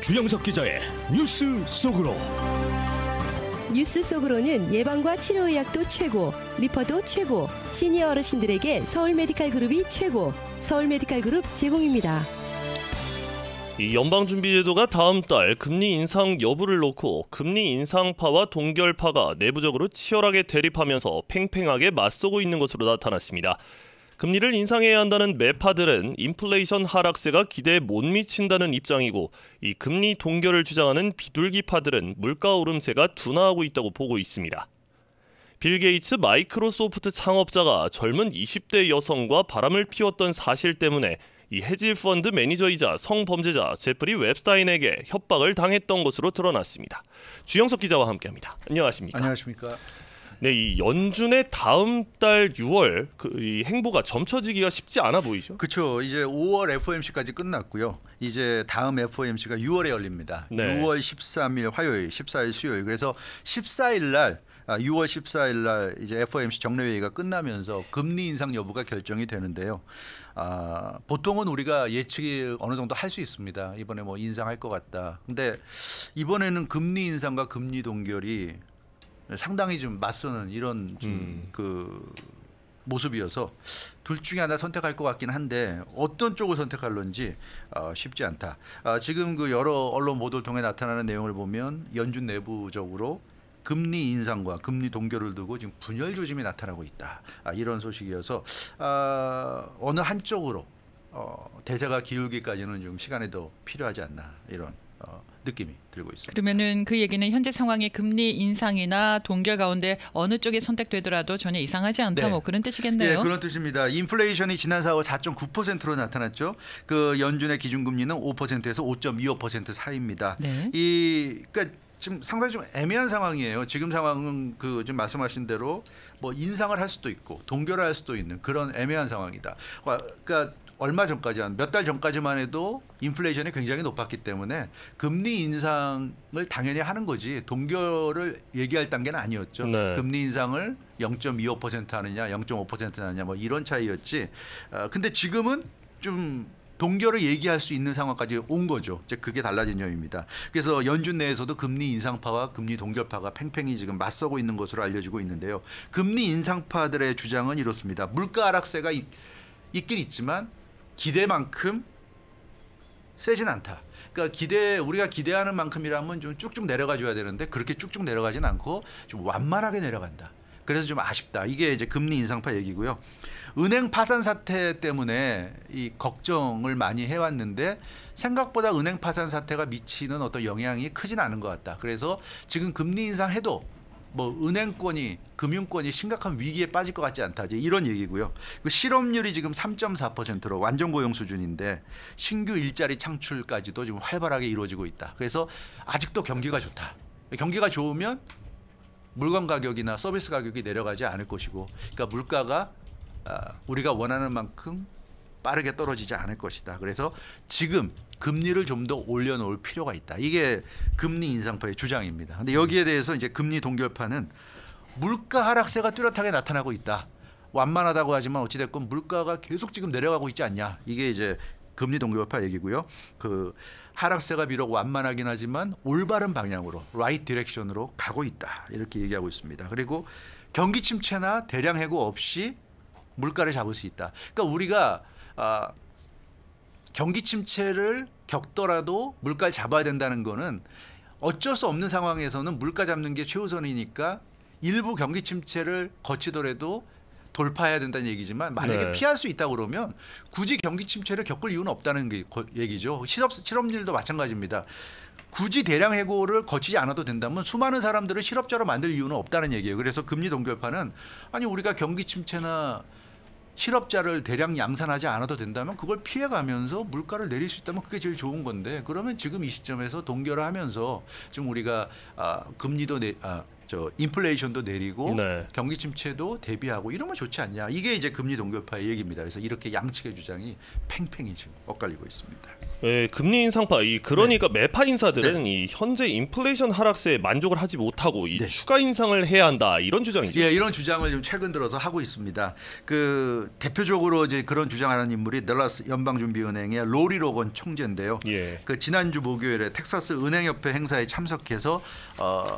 주영석 기자의 뉴스 속으로. 뉴스 속으로는 예방과 치료의학도 최고, 리퍼도 최고, 시니어 어르신들에게 서울 메디칼 그룹이 최고, 서울 메디칼 그룹 제공입니다. 이 연방준비제도가 다음 달 금리 인상 여부를 놓고 금리 인상파와 동결파가 내부적으로 치열하게 대립하면서 팽팽하게 맞서고 있는 것으로 나타났습니다. 금리를 인상해야 한다는 매파들은 인플레이션 하락세가 기대에 못 미친다는 입장이고, 이 금리 동결을 주장하는 비둘기파들은 물가 오름세가 둔화하고 있다고 보고 있습니다. 빌 게이츠 마이크로소프트 창업자가 젊은 20대 여성과 바람을 피웠던 사실 때문에 이 헤지펀드 매니저이자 성범죄자 제프리 웹스타인에게 협박을 당했던 것으로 드러났습니다. 주영석 기자와 함께합니다. 안녕하십니까? 안녕하십니까? 네, 이 연준의 다음 달 6월 이 행보가 점쳐지기가 쉽지 않아 보이죠? 그렇죠. 이제 5월 FOMC까지 끝났고요. 이제 다음 FOMC가 6월에 열립니다. 네. 6월 13일 화요일, 14일 수요일. 그래서 14일 날 6월 14일 날 이제 FOMC 정례회의가 끝나면서 금리 인상 여부가 결정이 되는데요. 보통은 우리가 예측이 어느 정도 할 수 있습니다. 이번에 뭐 인상할 것 같다. 근데 이번에는 금리 인상과 금리 동결이 상당히 좀 맞서는 이런 좀 그 모습이어서 둘 중에 하나 선택할 것 같긴 한데 어떤 쪽을 선택할런지 쉽지 않다. 지금 그 여러 언론 보도를 통해 나타나는 내용을 보면 연준 내부적으로 금리 인상과 금리 동결을 두고 지금 분열 조짐이 나타나고 있다. 이런 소식이어서 어느 한쪽으로 대세가 기울기까지는 좀 시간이 더 필요하지 않나 이런 느낌이 들고 있습니다. 그러면은 그 얘기는 현재 상황의 금리 인상이나 동결 가운데 어느 쪽이 선택되더라도 전혀 이상하지 않다. 네. 뭐 그런 뜻이겠네요. 네, 그런 뜻입니다. 인플레이션이 지난 4월 4.9%로 나타났죠. 그 연준의 기준금리는 5%에서 5.25% 사이입니다. 네. 그러니까 지금 상당히 좀 애매한 상황이에요. 지금 상황은 그 좀 말씀하신 대로 뭐 인상을 할 수도 있고 동결을 할 수도 있는 그런 애매한 상황이다. 그러니까 얼마 전까지 한 몇 달 전까지만 해도 인플레이션이 굉장히 높았기 때문에 금리 인상을 당연히 하는 거지 동결을 얘기할 단계는 아니었죠. 네. 금리 인상을 0.25% 하느냐 0.5% 하느냐 뭐 이런 차이였지. 근데 지금은 좀 동결을 얘기할 수 있는 상황까지 온 거죠. 이제 그게 달라진 점입니다. 그래서 연준 내에서도 금리 인상파와 금리 동결파가 팽팽히 지금 맞서고 있는 것으로 알려지고 있는데요. 금리 인상파들의 주장은 이렇습니다. 물가 하락세가 있긴 있지만 기대만큼 세진 않다. 그러니까 우리가 기대하는 만큼이라면 좀 쭉쭉 내려가 줘야 되는데 그렇게 쭉쭉 내려가진 않고 좀 완만하게 내려간다. 그래서 좀 아쉽다. 이게 이제 금리 인상파 얘기고요. 은행 파산 사태 때문에 이 걱정을 많이 해왔는데 생각보다 은행 파산 사태가 미치는 어떤 영향이 크진 않은 것 같다. 그래서 지금 금리 인상해도 뭐 은행권이 금융권이 심각한 위기에 빠질 것 같지 않다. 이제 이런 얘기고요. 그 실업률이 지금 3.4%로 완전 고용 수준인데 신규 일자리 창출까지도 지금 활발하게 이루어지고 있다. 그래서 아직도 경기가 좋다. 경기가 좋으면 물건 가격이나 서비스 가격이 내려가지 않을 것이고, 그러니까 물가가 우리가 원하는 만큼 빠르게 떨어지지 않을 것이다. 그래서 지금 금리를 좀 더 올려놓을 필요가 있다. 이게 금리 인상파의 주장입니다. 근데 여기에 대해서 이제 금리 동결파는 물가 하락세가 뚜렷하게 나타나고 있다. 완만하다고 하지만 어찌됐건 물가가 계속 지금 내려가고 있지 않냐. 이게 이제 금리 동결파 얘기고요. 그 하락세가 비록 완만하긴 하지만 올바른 방향으로 right direction으로 가고 있다. 이렇게 얘기하고 있습니다. 그리고 경기 침체나 대량 해고 없이 물가를 잡을 수 있다. 그러니까 우리가 경기 침체를 겪더라도 물가를 잡아야 된다는 거는 어쩔 수 없는 상황에서는 물가 잡는 게 최우선이니까 일부 경기 침체를 거치더라도 돌파해야 된다는 얘기지만 만약에 네. 피할 수 있다고 그러면 굳이 경기 침체를 겪을 이유는 없다는 얘기죠. 실업률도 마찬가지입니다. 굳이 대량 해고를 거치지 않아도 된다면 수많은 사람들을 실업자로 만들 이유는 없다는 얘기예요. 그래서 금리 동결파는 아니 우리가 경기 침체나 실업자를 대량 양산하지 않아도 된다면 그걸 피해가면서 물가를 내릴 수 있다면 그게 제일 좋은 건데 그러면 지금 이 시점에서 동결을 하면서 지금 우리가 금리도 저 인플레이션도 내리고 네. 경기 침체도 대비하고 이러면 좋지 않냐. 이게 이제 금리 동결파의 얘기입니다. 그래서 이렇게 양측의 주장이 팽팽히 지금 엇갈리고 있습니다. 네, 금리 인상파 그러니까 매파 인사들은 이 현재 인플레이션 하락세에 만족을 하지 못하고 이 네. 추가 인상을 해야 한다 이런 주장이죠. 예, 이런 주장을 좀 최근 들어서 하고 있습니다. 그 대표적으로 이제 그런 주장하는 인물이 댈러스 연방준비은행의 로리 로건 총재인데요. 예. 그 지난주 목요일에 텍사스 은행협회 행사에 참석해서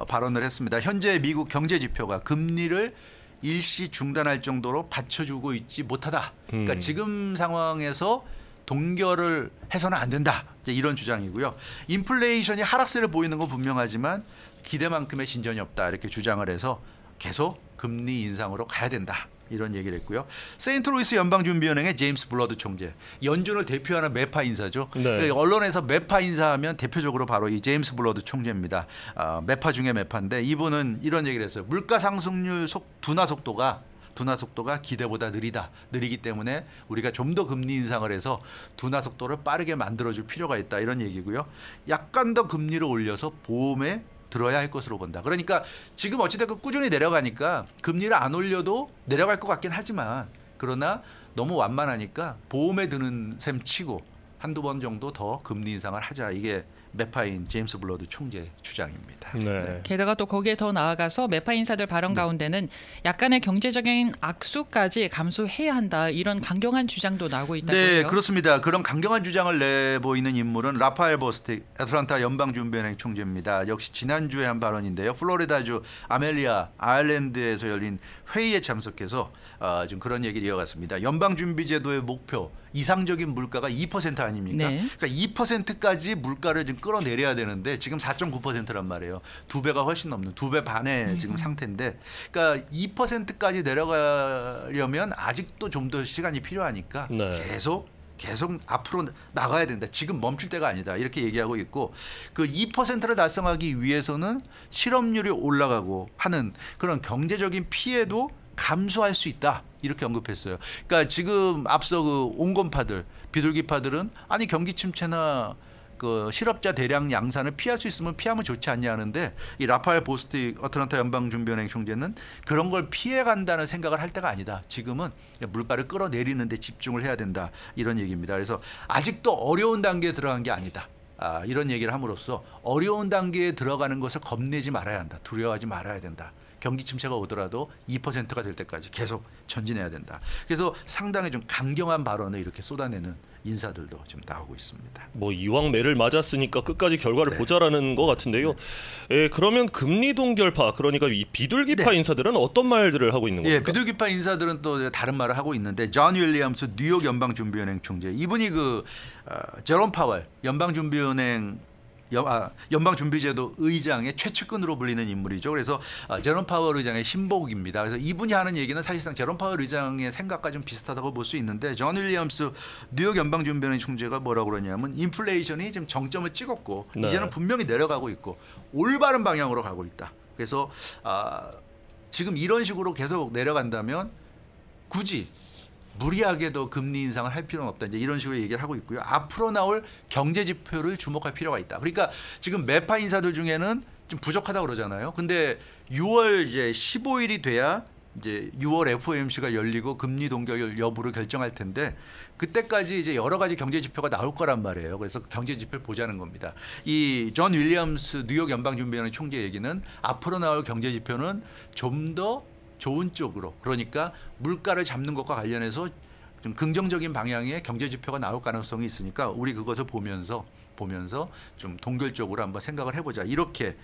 발언을 했습니다. 현재 미국 경제 지표가 금리를 일시 중단할 정도로 받쳐주고 있지 못하다. 그러니까 지금 상황에서 동결을 해서는 안 된다. 이제 이런 주장이고요. 인플레이션이 하락세를 보이는 건 분명하지만 기대만큼의 진전이 없다. 이렇게 주장을 해서 계속 금리 인상으로 가야 된다. 이런 얘기를 했고요. 세인트루이스 연방준비은행의 제임스 블러드 총재, 연준을 대표하는 매파 인사죠. 네. 언론에서 매파 인사하면 대표적으로 바로 이 제임스 블러드 총재입니다. 매파 중에 매파인데 이분은 이런 얘기를 했어요. 물가 상승률 둔화 속도가 기대보다 느리기 때문에 우리가 좀 더 금리 인상을 해서 둔화 속도를 빠르게 만들어줄 필요가 있다. 이런 얘기고요. 약간 더 금리를 올려서 보험에 들어야 할 것으로 본다. 그러니까 지금 어찌됐든 꾸준히 내려가니까 금리를 안 올려도 내려갈 것 같긴 하지만 그러나 너무 완만하니까 보험에 드는 셈 치고 한두 번 정도 더 금리 인상을 하자. 이게 매파인 제임스 블러드 총재 주장입니다. 네. 게다가 또 거기에 더 나아가서 매파 인사들 발언 가운데는 약간의 경제적인 악수까지 감수해야 한다. 이런 강경한 주장도 나오고 있다고요. 네, 그렇습니다. 그런 강경한 주장을 내보이는 인물은 라파엘 보스틱 애틀란타 연방준비은행 총재입니다. 역시 지난주에 한 발언인데요. 플로리다주 아멜리아 아일랜드에서 열린 회의에 참석해서 지금 그런 얘기를 이어갔습니다. 연방준비제도의 목표 이상적인 물가가 2% 아닙니까? 네. 그러니까 2%까지 물가를 좀 끌어내려야 되는데 지금 4.9%란 말이에요. 2배가 훨씬 넘는 2배 반의 지금 상태인데, 그러니까 2%까지 내려가려면 아직도 좀 더 시간이 필요하니까 네. 계속 앞으로 나가야 된다. 지금 멈출 때가 아니다. 이렇게 얘기하고 있고, 그 2%를 달성하기 위해서는 실업률이 올라가고 하는 그런 경제적인 피해도 감수할 수 있다. 이렇게 언급했어요. 그러니까 지금 앞서 그 온건파들, 비둘기파들은 아니 경기 침체나 그 실업자 대량 양산을 피할 수 있으면 피하면 좋지 않냐 하는데, 이 라파엘 보스틱 어틀란타 연방준비은행 총재는 그런 걸 피해 간다는 생각을 할 때가 아니다. 지금은 물가를 끌어내리는 데 집중을 해야 된다. 이런 얘기입니다. 그래서 아직도 어려운 단계에 들어간 게 아니다. 이런 얘기를 함으로써 어려운 단계에 들어가는 것을 겁내지 말아야 한다. 두려워하지 말아야 된다. 경기 침체가 오더라도 2%가 될 때까지 계속 전진해야 된다. 그래서 상당히 좀 강경한 발언을 이렇게 쏟아내는 인사들도 지금 나오고 있습니다. 뭐 이왕 매를 맞았으니까 끝까지 결과를 네. 보자라는 것 같은데요. 그러면 금리 동결파, 그러니까 이 비둘기파 인사들은 어떤 말들을 하고 있는 겁니까? 비둘기파 인사들은 또 다른 말을 하고 있는데, 존 윌리엄스 뉴욕 연방준비은행 총재, 이분이 그 제롬 파월 연방준비은행 연방준비제도 의장의 최측근으로 불리는 인물이죠. 그래서 제롬 파월 의장의 신복입니다. 그래서 이분이 하는 얘기는 사실상 제롬 파월 의장의 생각과 좀 비슷하다고 볼 수 있는데, 존 윌리엄스 뉴욕 연방준비은행 총재가 뭐라고 그러냐면, 인플레이션이 지금 정점을 찍었고 네. 이제는 분명히 내려가고 있고 올바른 방향으로 가고 있다. 그래서 지금 이런 식으로 계속 내려간다면 굳이 무리하게도 금리 인상을 할 필요는 없다. 이제 이런 식으로 얘기를 하고 있고요. 앞으로 나올 경제 지표를 주목할 필요가 있다. 그러니까 지금 매파 인사들 중에는 좀 부족하다고 그러잖아요. 근데 6월 이제 15일이 돼야 이제 6월 FOMC가 열리고 금리 동결 여부를 결정할 텐데, 그때까지 이제 여러 가지 경제 지표가 나올 거란 말이에요. 그래서 경제 지표를 보자는 겁니다. 이 존 윌리엄스 뉴욕 연방준비은행 총재 얘기는 앞으로 나올 경제 지표는 좀 더 좋은 쪽으로, 그러니까 물가를 잡는 것과 관련해서 좀 긍정적인 방향의 경제 지표가 나올 가능성이 있으니까 우리 그것을 보면서 좀 동결적으로 한번 생각을 해보자. 이렇게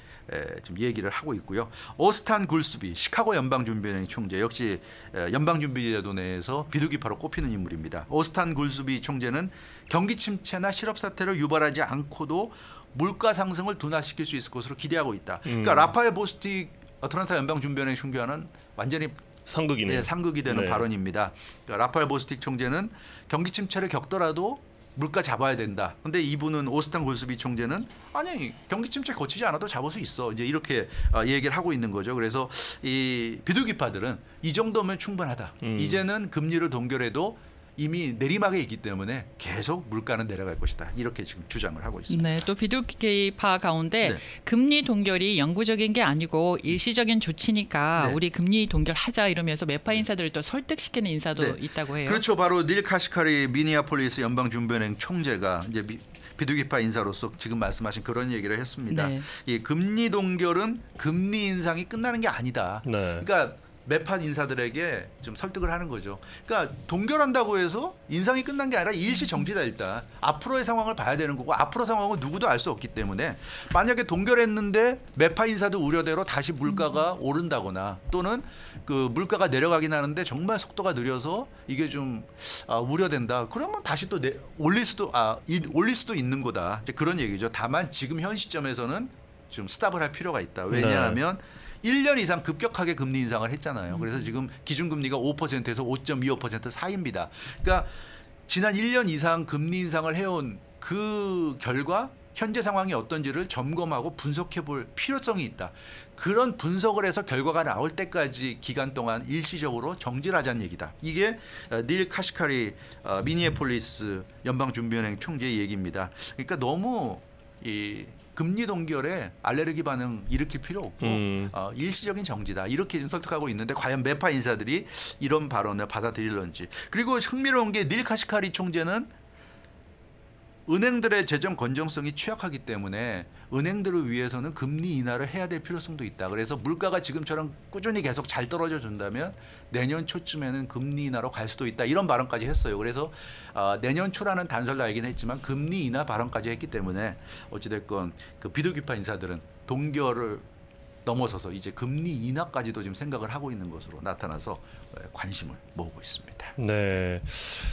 좀 얘기를 하고 있고요. 오스탄 굴스비 시카고 연방준비은행 총재, 역시 연방준비제도 내에서 비둘기파로 꼽히는 인물입니다. 오스탄 굴스비 총재는 경기 침체나 실업 사태를 유발하지 않고도 물가 상승을 둔화시킬 수 있을 것으로 기대하고 있다. 그러니까 라파엘 보스틱 어틀란타 연방준비은행 총재와는 완전히 상극이네요. 상극이 되는 네. 발언입니다. 그러니까 라파엘 보스틱 총재는 경기 침체를 겪더라도 물가 잡아야 된다. 근데 이분은 오스탄 골스비 총재는 아니 경기 침체 거치지 않아도 잡을 수 있어. 이제 이렇게 얘기를 하고 있는 거죠. 그래서 이 비둘기파들은 이 정도면 충분하다. 이제는 금리를 동결해도 이미 내리막에 있기 때문에 계속 물가는 내려갈 것이다. 이렇게 지금 주장을 하고 있습니다. 네, 또 비둘기파 가운데 네. 금리 동결이 영구적인 게 아니고 일시적인 조치니까 네. 우리 금리 동결하자 이러면서 매파 인사들을 또 설득시키는 인사도 네. 있다고 해요. 그렇죠. 바로 닐 카시카리 미니아폴리스 연방준비은행 총재가 이제 비둘기파 인사로서 지금 말씀하신 그런 얘기를 했습니다. 네. 이 금리 동결은 금리 인상이 끝나는 게 아니다. 네. 그러니까 매파 인사들에게 좀 설득을 하는 거죠. 그러니까 동결한다고 해서 인상이 끝난 게 아니라 일시 정지다. 일단 앞으로의 상황을 봐야 되는 거고 앞으로 상황은 누구도 알 수 없기 때문에 만약에 동결했는데 매파 인사도 우려대로 다시 물가가 오른다거나 또는 그 물가가 내려가긴 하는데 정말 속도가 느려서 이게 좀 우려된다. 그러면 다시 또 올릴 수도 있는 거다. 이제 그런 얘기죠. 다만 지금 현 시점에서는 좀 스탑을 할 필요가 있다. 왜냐하면 1년 이상 급격하게 금리 인상을 했잖아요. 그래서 지금 기준금리가 5%에서 5.25% 사이입니다. 그러니까 지난 1년 이상 금리 인상을 해온 그 결과 현재 상황이 어떤지를 점검하고 분석해 볼 필요성이 있다. 그런 분석을 해서 결과가 나올 때까지 기간 동안 일시적으로 정지를 하자는 얘기다. 이게 닐 카시카리 미니애폴리스 연방준비은행 총재의 얘기입니다. 그러니까 너무 이 금리 동결에 알레르기 반응 일으킬 필요 없고 일시적인 정지다. 이렇게 좀 설득하고 있는데 과연 매파 인사들이 이런 발언을 받아들일런지. 그리고 흥미로운 게 닐 카시카리 총재는 은행들의 재정 건전성이 취약하기 때문에 은행들을 위해서는 금리 인하를 해야 될 필요성도 있다. 그래서 물가가 지금처럼 꾸준히 계속 잘 떨어져 준다면 내년 초쯤에는 금리 인하로 갈 수도 있다. 이런 발언까지 했어요. 그래서 내년 초라는 단서를 알긴 했지만 금리 인하 발언까지 했기 때문에 어찌됐건 그 비둘기파 인사들은 동결을 넘어서서 이제 금리 인하까지도 지금 생각을 하고 있는 것으로 나타나서 관심을 모으고 있습니다. 네.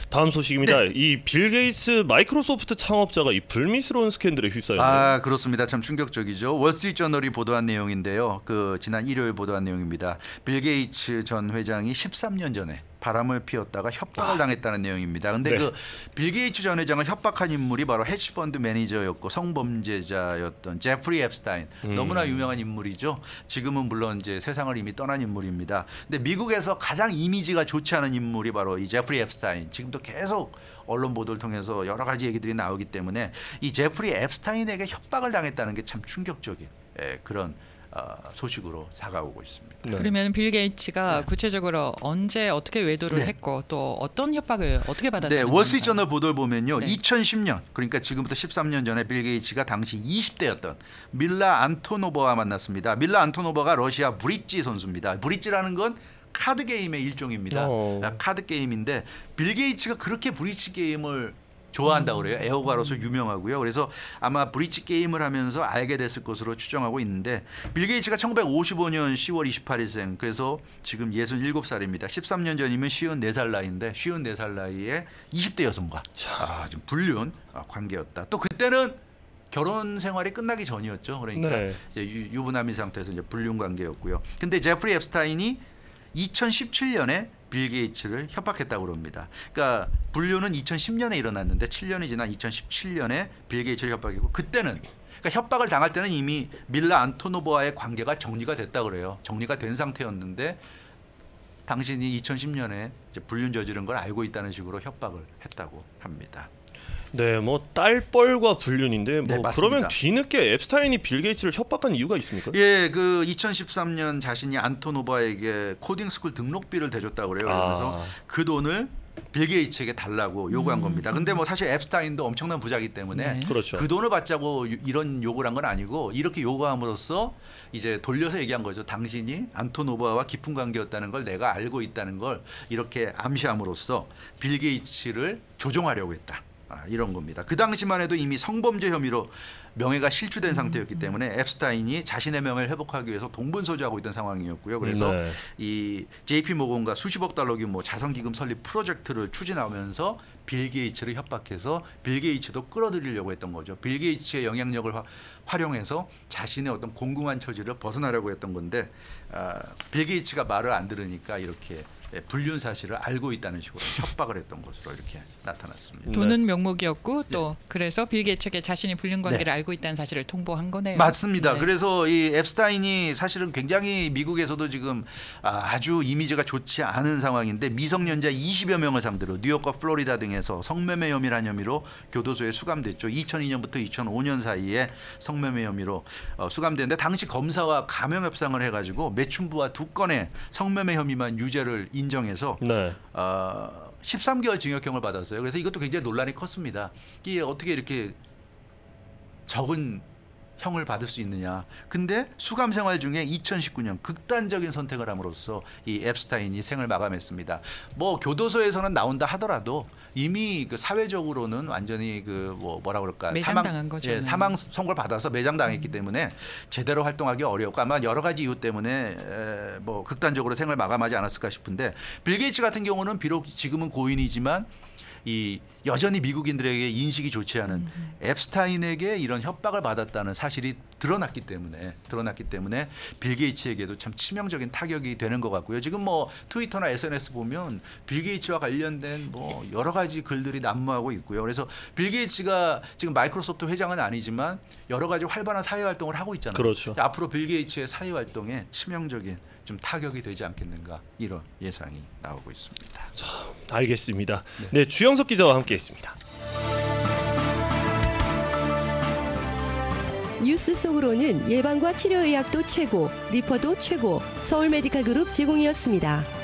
다음 소식입니다. 네. 이 빌 게이츠 마이크로소프트 창업자가 이 불미스러운 스캔들에 휩싸였네요. 그렇습니다. 참 충격적이죠. 월스트리트저널이 보도한 내용인데요. 그 지난 일요일 보도한 내용입니다. 빌 게이츠 전 회장이 13년 전에 바람을 피웠다가 협박을 당했다는 내용입니다. 근데 네. 그 빌 게이츠 전 회장을 협박한 인물이 바로 헤지펀드 매니저였고 성범죄자였던 제프리 앱스타인. 너무나 유명한 인물이죠. 지금은 물론 이제 세상을 이미 떠난 인물입니다. 근데 미국에서 가장 이미지가 좋지 않은 인물이 바로 이 제프리 앱스타인. 지금도 계속 언론 보도를 통해서 여러 가지 얘기들이 나오기 때문에 이 제프리 앱스타인에게 협박을 당했다는 게 참 충격적인 그런 소식으로 다가오고 있습니다. 네. 그러면 빌 게이츠가 네. 구체적으로 언제 어떻게 외도를 네. 했고 또 어떤 협박을 어떻게 받았는지. 네, 월스트리트저널 보도를 보면요. 네. 2010년 그러니까 지금부터 13년 전에 빌 게이츠가 당시 20대였던 밀라 안토노바와 만났습니다. 밀라 안토노바가 러시아 브릿지 선수입니다. 브릿지라는 건 카드 게임의 일종입니다. 카드 게임인데 빌 게이츠가 그렇게 브릿지 게임을 좋아한다고 그래요. 애호가로서 유명하고요. 그래서 아마 브릿지 게임을 하면서 알게 됐을 것으로 추정하고 있는데 빌 게이츠가 1955년 10월 28일생 그래서 지금 67살입니다. 13년 전이면 54살 나이인데 54살 나이에 20대 여성과 좀 불륜 관계였다. 또 그때는 결혼 생활이 끝나기 전이었죠. 그러니까 네. 이제 유부남인 상태에서 이제 불륜 관계였고요. 근데 제프리 앱스타인이 2017년에 빌 게이츠를 협박했다고 합니다. 그러니까 불륜은 2010년에 일어났는데 7년이 지난 2017년에 빌 게이츠를 협박했고 그때는 그러니까 협박을 당할 때는 이미 밀라 안토노바와의 관계가 정리가 됐다고 그래요. 정리가 된 상태였는데 당신이 2010년에 이제 불륜 저지른 걸 알고 있다는 식으로 협박을 했다고 합니다. 네, 뭐 딸뻘과 불륜인데 네, 뭐 맞습니다. 그러면 뒤늦게 앱스타인이 빌 게이츠를 협박한 이유가 있습니까? 예, 그 2013년 자신이 안토노바에게 코딩 스쿨 등록비를 대줬다고 그래요. 그래서 그 돈을 빌 게이츠에게 달라고 요구한 겁니다. 근데 뭐 사실 앱스타인도 엄청난 부자이기 때문에 네. 그렇죠. 그 돈을 받자고 이런 요구를 한 건 아니고 이렇게 요구함으로써 이제 돌려서 얘기한 거죠. 당신이 안토노바와 깊은 관계였다는 걸 내가 알고 있다는 걸 이렇게 암시함으로써 빌 게이츠를 조종하려고 했다. 이런 겁니다. 그 당시만 해도 이미 성범죄 혐의로 명예가 실추된 상태였기 때문에 앱스타인이 자신의 명예를 회복하기 위해서 동분서주하고 있던 상황이었고요. 그래서 네. 이 JP 모건과 수십억 달러 규모 자선기금 설립 프로젝트를 추진하면서 빌 게이츠를 협박해서 빌 게이츠도 끌어들이려고 했던 거죠. 빌 게이츠의 영향력을 활용해서 자신의 어떤 공공한 처지를 벗어나려고 했던 건데 빌 게이츠가 말을 안 들으니까 이렇게 불륜 사실을 알고 있다는 식으로 협박을 했던 것으로 이렇게 나타났습니다. 돈은 명목이었고 또 그래서 빌 게이츠에게 자신이 불륜 관계를 알고 있다는 사실을 통보한 거네요. 맞습니다. 네. 그래서 이 앱스타인이 사실은 굉장히 미국에서도 지금 아주 이미지가 좋지 않은 상황인데 미성년자 20여 명을 상대로 뉴욕과 플로리다 등에서 성매매 혐의라는 혐의로 교도소에 수감됐죠. 2002년부터 2005년 사이에 성매매 혐의로 수감됐는데 당시 검사와 감형 협상을 해가지고 매춘부와 2건의 성매매 혐의만 유죄를 인정해서 네. 13개월 징역형을 받았어요. 그래서 이것도 굉장히 논란이 컸습니다. 이게 어떻게 이렇게 적은 형을 받을 수 있느냐. 근데 수감 생활 중에 2019년 극단적인 선택을 함으로써 이 앱스타인이 생을 마감했습니다. 뭐 교도소에서는 나온다 하더라도 이미 그 사회적으로는 완전히 그 뭐라 그럴까 매장당한 거죠. 예, 사망 선고를 받아서 매장당했기 때문에 제대로 활동하기 어려웠고 아마 여러 가지 이유 때문에 뭐 극단적으로 생을 마감하지 않았을까 싶은데 빌 게이츠 같은 경우는 비록 지금은 고인이지만 이 여전히 미국인들에게 인식이 좋지 않은 앱스타인에게 이런 협박을 받았다는 사실이 드러났기 때문에 빌 게이츠에게도 참 치명적인 타격이 되는 것 같고요. 지금 뭐 트위터나 SNS 보면 빌 게이츠와 관련된 뭐 여러 가지 글들이 난무하고 있고요. 그래서 빌 게이츠가 지금 마이크로소프트 회장은 아니지만 여러 가지 활발한 사회 활동을 하고 있잖아요. 그렇죠. 앞으로 빌 게이츠의 사회 활동에 치명적인 좀 타격이 되지 않겠는가 이런 예상이 나오고 있습니다. 알겠습니다. 네, 주영석 기자와 함께했습니다. 뉴스 속으로는 예방과 치료의학도 최고, 리퍼도 최고, 서울 메디칼 그룹 제공이었습니다.